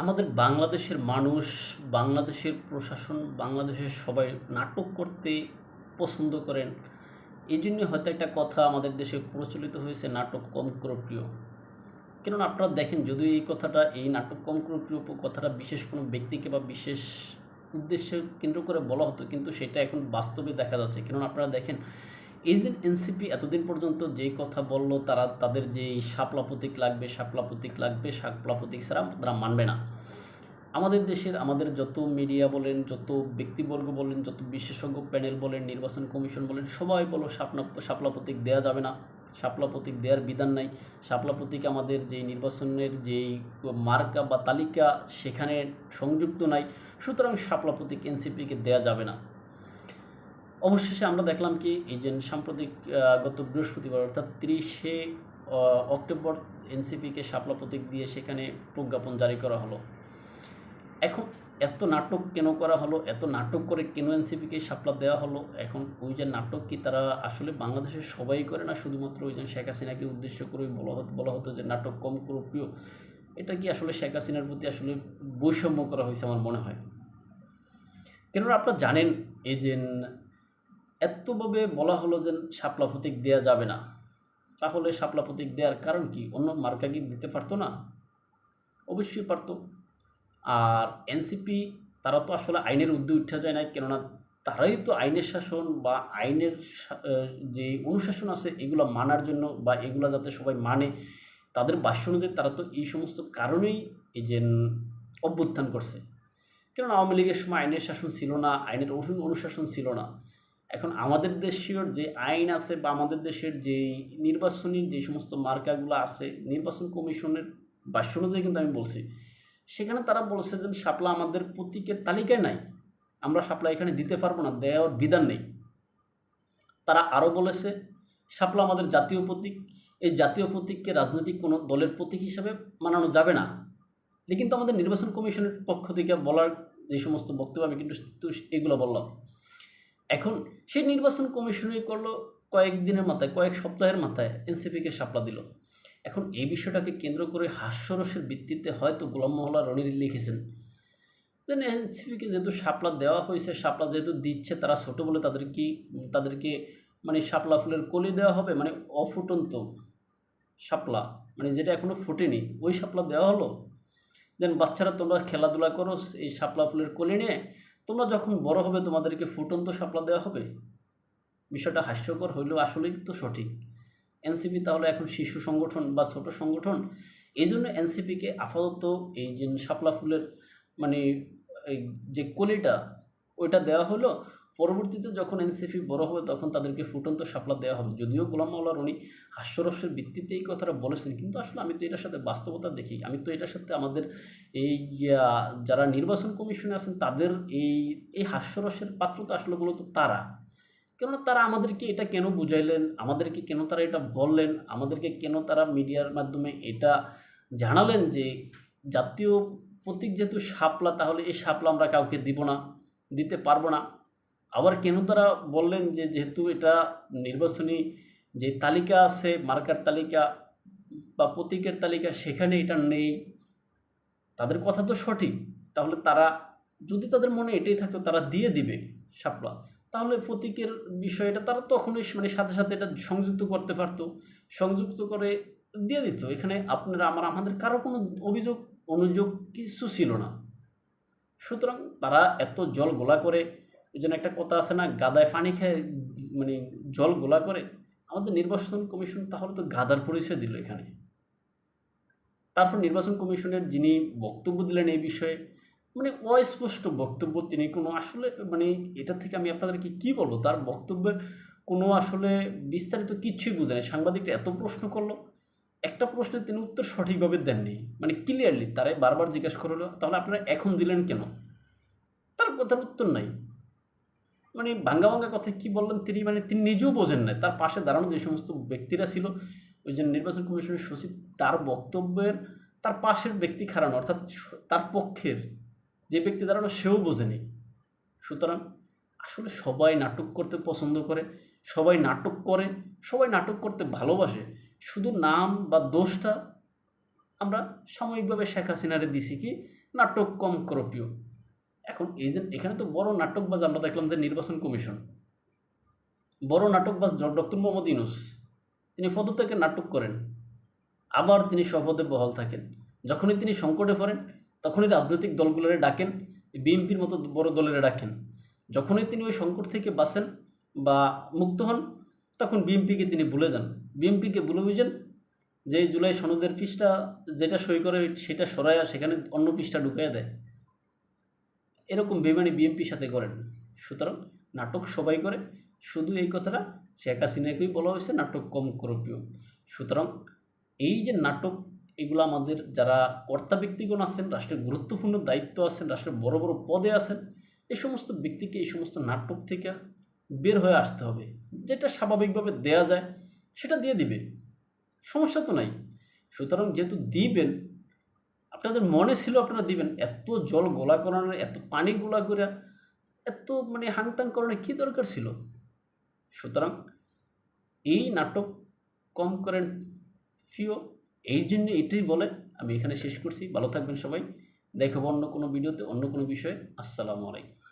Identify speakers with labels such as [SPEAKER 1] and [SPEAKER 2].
[SPEAKER 1] আমাদের বাংলাদেশের মানুষ, বাংলাদেশের প্রশাসন, বাংলাদেশের সবাই নাটক করতে পছন্দ করেন। এই জন্য হয়তো একটা কথা আমাদের দেশে প্রচলিত হয়েছে, নাটক কম করো প্রিয়। কেননা আপনারা দেখেন, যদিও এই কথাটা, এই নাটক কম করো প্রিয় কথাটা বিশেষ কোনো ব্যক্তিকে বা বিশেষ উদ্দেশ্যে কেন্দ্র করে বলা হতো, কিন্তু সেটা এখন বাস্তবে দেখা যাচ্ছে। কেননা আপনারা দেখেন, এই যে এনসিপি এতদিন পর্যন্ত যেই কথা বলল, তারা তাদের যে শাপলা প্রতীক লাগবে, শাপলা প্রতীক লাগবে, শাপলা প্রতীক ছাড়া তারা মানবে না। আমাদের দেশের, আমাদের যত মিডিয়া বলেন, যত ব্যক্তিবর্গ বলেন, যত বিশেষজ্ঞ প্যানেল বলেন, নির্বাচন কমিশন বলেন, সবাই বলো শাপলা প্রতীক দেওয়া যাবে না, শাপলা প্রতীক দেওয়ার বিধান নাই, শাপলা প্রতীক আমাদের যেই নির্বাচনের যেই মার্কা বা তালিকা সেখানে সংযুক্ত নাই, সুতরাং শাপলা প্রতীক এনসিপিকে দেওয়া যাবে না। অবশেষে আমরা দেখলাম কি, এই যে সাম্প্রতিক গত বৃহস্পতিবার অর্থাৎ 30শে অক্টোবর এনসিপিকে শাপলা প্রতীক দিয়ে সেখানে প্রজ্ঞাপন জারি করা হলো। এখন এত নাটক কেন করা হলো, এত নাটক করে কেন এনসিপিকে শাপলা দেওয়া হলো? এখন ওই যে নাটক কি তারা আসলে বাংলাদেশের সবাই করে না, শুধুমাত্র ওই যে শেখ হাসিনাকে উদ্দেশ্য করেই বলা হতো যে নাটক কম করো প্রিয়? এটা কি আসলে শেখ হাসিনার প্রতি আসলে বৈষম্য করা হয়েছে আমার মনে হয়। কেননা আপনারা জানেন, এই যে এতভাবে বলা হলো যে শাপলা প্রতীক দেওয়া যাবে না, তাহলে শাপলা প্রতীক দেওয়ার কারণ কি? অন্য মার্কা কি দিতে পারতো না? অবশ্যই পারতো। আর এনসিপি তারা তো আসলে আইনের ঊর্ধ্বে উঠা যায় না, কেননা তারাই তো আইনের শাসন বা আইনের যে অনুশাসন আছে এগুলো মানার জন্য, বা এগুলো যাতে সবাই মানে, তাদের ভাষ্য অনুযায়ী তারা তো এই সমস্ত কারণেই এই যে অভ্যুত্থান করছে। কেননা আওয়ামী লীগের সময় আইনের শাসন ছিল না, আইনের অনুশাসন ছিল না। এখন আমাদের দেশের যে আইন আছে বা আমাদের দেশের যে নির্বাচনী যে সমস্ত মার্কাগুলো আছে, নির্বাচন কমিশনের ভাষ্য অনুযায়ী কিন্তু আমি বলছি, সেখানে তারা বলছে যে শাপলা আমাদের প্রতীকের তালিকায় নাই, আমরা শাপলা এখানে দিতে পারবো না, দেওয়ার বিধান নেই। তারা আরও বলেছে শাপলা আমাদের জাতীয় প্রতীক, এই জাতীয় প্রতীককে রাজনৈতিক কোনো দলের প্রতীক হিসাবে মানানো যাবে না। কিন্তু আমাদের নির্বাচন কমিশনের পক্ষ থেকে বলার যে সমস্ত বক্তব্য, আমি কিন্তু এগুলো বললাম। এখন সেই নির্বাচন কমিশনই করলো কয়েকদিনের মাথায়, কয়েক সপ্তাহের মাথায় এনসিপিকে শাপলা দিল। এখন এই বিষয়টাকে কেন্দ্র করে হাস্যরসের ভিত্তিতে হয়তো গোলাম মোল্লা রনি লিখেছেন যে এনসিপিকে যেহেতু শাপলা দেওয়া হয়েছে, শাপলা যেহেতু দিচ্ছে, তারা ছোটো বলে তাদেরকে মানে শাপলা ফুলের কলি দেওয়া হবে, মানে অফুটন্ত শাপলা, মানে যেটা এখনও ফুটেনি ওই শাপলা দেওয়া হলো। দেন বাচ্চারা তোমরা খেলাধুলা করো এই শাপলা ফুলের কলি নিয়ে, তোমরা যখন বড় হবে তোমাদেরকে ফুটন্ত শাপলা দেওয়া হবে। বিষয়টা হাস্যকর হইলেও আসলেই তো সঠিক। এনসিপি তাহলে এখন শিশু সংগঠন বা ছোট সংগঠন, এই জন্য এনসিপিকে আপাতত এই যে শাপলা ফুলের মানে এই যে কলিটা ওইটা দেওয়া হলো। পরবর্তীতে যখন এনসিপি বড় হবে তখন তাদেরকে ফুটন্ত শাপলা দেওয়া হবে। যদিও গোলাম মাওলার উনি হাস্যরসের ভিত্তিতে এই কথাটা বলেছেন, কিন্তু আসলে আমি তো এটার সাথে বাস্তবতা দেখি, আমি তো এটার সাথে আমাদের এই যারা নির্বাচন কমিশনে আছেন তাদের এই হাস্যরসের পাত্র তো আসলে মূলত তারা। কেননা তারা আমাদেরকে এটা কেন বুঝাইলেন, আমাদেরকে কেন তারা এটা বললেন, আমাদেরকে কেন তারা মিডিয়ার মাধ্যমে এটা জানালেন যে জাতীয় প্রতীক যেহেতু শাপলা, তাহলে এই শাপলা আমরা কাউকে দিব না, দিতে পারবো না। আবার কেন তারা বললেন যে যেহেতু এটা নির্বাচনী যে তালিকা আছে, মার্কার তালিকা বা প্রতীকের তালিকা, সেখানে এটা নেই। তাদের কথা তো সঠিক, তাহলে তারা যদি তাদের মনে এটাই থাকতো তারা দিয়ে দিবে শাপলা, তাহলে প্রতীকের বিষয়টা তারা তখনই মানে সাথে সাথে এটা সংযুক্ত করতে পারতো, সংযুক্ত করে দিয়ে দিত। এখানে আপনারা আমাদের কারো কোনো অনুযোগ কিছু ছিল না। সুতরাং তারা এত জল গোলা করে, ওই জন্য একটা কথা আছে না, গাদায় পানি খেয়ে মানে জল গোলা করে। আমাদের নির্বাচন কমিশন তাহলে তো গাদার পরিচয় দিল এখানে। তারপর নির্বাচন কমিশনের যিনি বক্তব্য দিলেন এই বিষয়ে, মানে অস্পষ্ট বক্তব্য, তিনি কোনো আসলে মানে এটা থেকে আমি আপনাদেরকে কী বলবো, তার বক্তব্যের কোনো আসলে বিস্তারিত কিচ্ছুই বুঝে নেই। সাংবাদিকরা এত প্রশ্ন করলো, একটা প্রশ্নের তিনি উত্তর সঠিকভাবে দেননি, মানে ক্লিয়ারলি তারাই বারবার জিজ্ঞাসা করলো তাহলে আপনারা এখন দিলেন কেন, তার কথার উত্তর নাই। মানে ভাঙ্গা ভাঙ্গা কথা কী বললেন তিনি, মানে তিনি নিজেও বোঝেন না। তার পাশে দাঁড়ানো যে সমস্ত ব্যক্তিরা ছিল, ওই যে নির্বাচন কমিশনের সচিব, তার বক্তব্যের তার পাশের ব্যক্তি খাড়ানো, অর্থাৎ তার পক্ষের যে ব্যক্তি দাঁড়ানো সেও বোঝেনি। সুতরাং আসলে সবাই নাটক করতে পছন্দ করে, সবাই নাটক করে, সবাই নাটক করতে ভালোবাসে। শুধু নাম বা দোষটা আমরা সাময়িকভাবে শেখ হাসিনারে দিছি কি নাটক কম করো প্রিয়। এখন এই যে এখানে তো বড় নাটকবাজ আমরা দেখলাম যে নির্বাচন কমিশন, বড় নাটকবাজ ডক্টর মোহাম্মদ ইউনূস, তিনি পদত্যাগের নাটক করেন, আবার তিনি শপথে বহাল থাকেন। যখনই তিনি সংকটে পড়েন তখনই রাজনৈতিক দলগুলোরে ডাকেন, বিএনপির মতো বড় দলের ডাকেন। যখনই তিনি ওই সংকট থেকে বাঁচেন বা মুক্ত হন তখন বিএনপিকে তিনি ভুলে যান, বিএনপিকে ভুলে বুঝেন যে জুলাই সনদের পৃষ্ঠা যেটা সই করে সেটা সরাইয়া সেখানে অন্য পৃষ্ঠা ঢুকাইয়া দেয়। এরকম বেমানি বিএনপির সাথে করেন। সুতরাং নাটক সবাই করে, শুধু এই কথাটা শেখ হাসিনাকেই বলা হয়েছে নাটক কম করো প্রিয়। সুতরাং এই যে নাটক, এগুলো আমাদের যারা কর্তা ব্যক্তিগণ আছেন, রাষ্ট্রের গুরুত্বপূর্ণ দায়িত্ব আছেন, রাষ্ট্রের বড় বড় পদে আছেন, এই সমস্ত ব্যক্তিকে এই সমস্ত নাটক থেকে বের হয়ে আসতে হবে। যেটা স্বাভাবিকভাবে দেয়া যায় সেটা দিয়ে দিবে, সমস্যা তো নাই। সুতরাং যেহেতু দিবেন, আপনাদের মনে ছিল আপনারা দিবেন, এত জল গোলা করানোর, এত পানি গোলা করে, এত মানে হাংতাং করানোর কী দরকার ছিল? সুতরাং এই নাটক কম করেন প্রিয়। এই জন্য এটাই বলে আমি এখানে শেষ করছি। ভালো থাকবেন সবাই, দেখাবো অন্য কোনো ভিডিওতে অন্য কোনো বিষয়ে। আসসালামু আলাইকুম।